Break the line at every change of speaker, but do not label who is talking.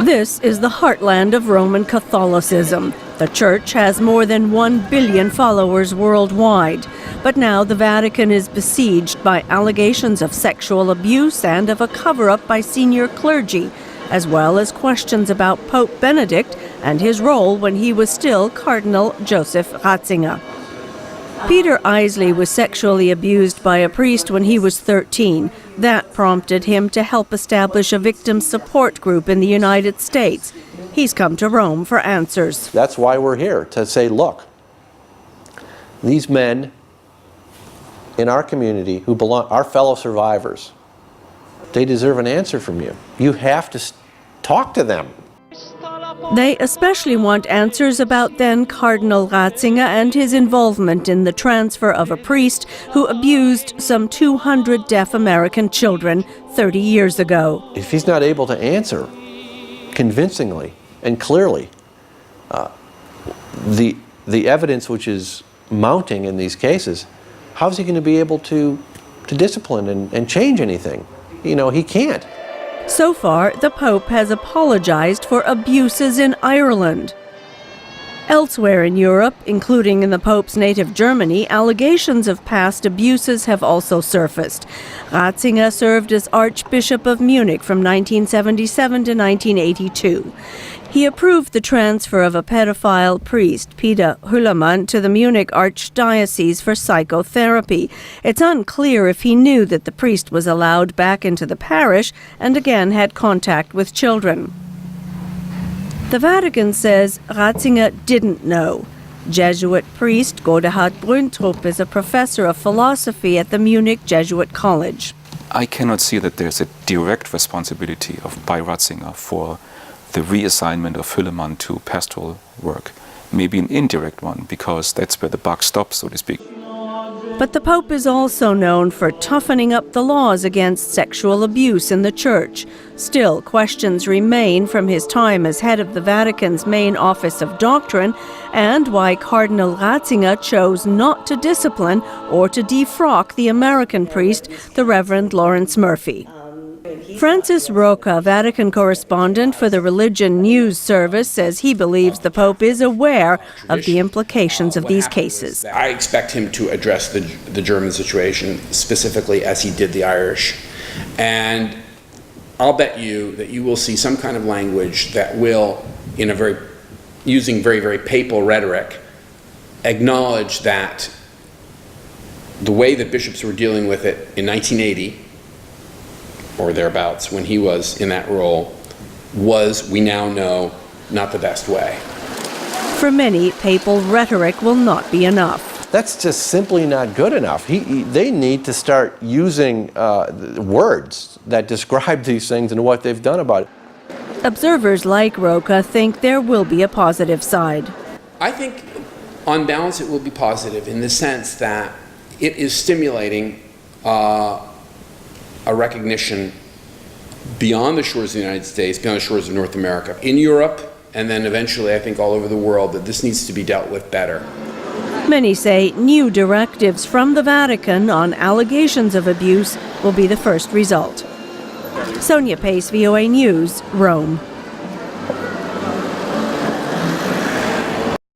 This is the heartland of Roman Catholicism. The Church has more than 1 billion followers worldwide. But now the Vatican is besieged by allegations of sexual abuse and of a cover-up by senior clergy, as well as questions about Pope Benedict and his role when he was still Cardinal Joseph Ratzinger. Peter Isley was sexually abused by a priest when he was 13. That prompted him to help establish a victim support group in the United States. He's come to Rome for answers.
That's why we're here, to say, look, these men in our community who belong, our fellow survivors, they deserve an answer from you. You have to talk to them.
They especially want answers about then Cardinal Ratzinger and his involvement in the transfer of a priest who abused some 200 deaf American children 30 years ago.
If he's not able to answer convincingly and clearly the evidence which is mounting in these cases, how's he going to be able to discipline and change anything? You know, he can't.
So far, the Pope has apologized for abuses in Ireland. Elsewhere in Europe, including in the Pope's native Germany, allegations of past abuses have also surfaced. Ratzinger served as Archbishop of Munich from 1977 to 1982. He approved the transfer of a pedophile priest, Peter Hüllermann, to the Munich Archdiocese for psychotherapy. It's unclear if he knew that the priest was allowed back into the parish and again had contact with children. The Vatican says Ratzinger didn't know. Jesuit priest Godehard Brüntrup is a professor of philosophy at the Munich Jesuit College.
I cannot see that there's a direct responsibility by Ratzinger for the reassignment of Hüllermann to pastoral work. Maybe an indirect one, because that's where the buck stops, so to speak.
But the Pope is also known for toughening up the laws against sexual abuse in the Church. Still, questions remain from his time as head of the Vatican's main office of doctrine and why Cardinal Ratzinger chose not to discipline or to defrock the American priest, the Reverend Lawrence Murphy. Francis Roca, Vatican correspondent for the Religion News Service, says he believes the Pope is aware of the implications of these cases.
I expect him to address the German situation specifically as he did the Irish. And I'll bet you that you will see some kind of language that will, using very, very papal rhetoric, acknowledge that the way that bishops were dealing with it in 1980, or thereabouts, when he was in that role, was, we now know, not the best way.
For many, papal rhetoric will not be enough.
That's just simply not good enough. They need to start using words that describe these things and what they've done about it.
Observers like Roca think there will be a positive side.
I think, on balance, it will be positive in the sense that it is stimulating a recognition beyond the shores of the United States, beyond the shores of North America, in Europe, and then eventually, I think, all over the world, that this needs to be dealt with better.
Many say new directives from the Vatican on allegations of abuse will be the first result. Sonja Pace, VOA News, Rome.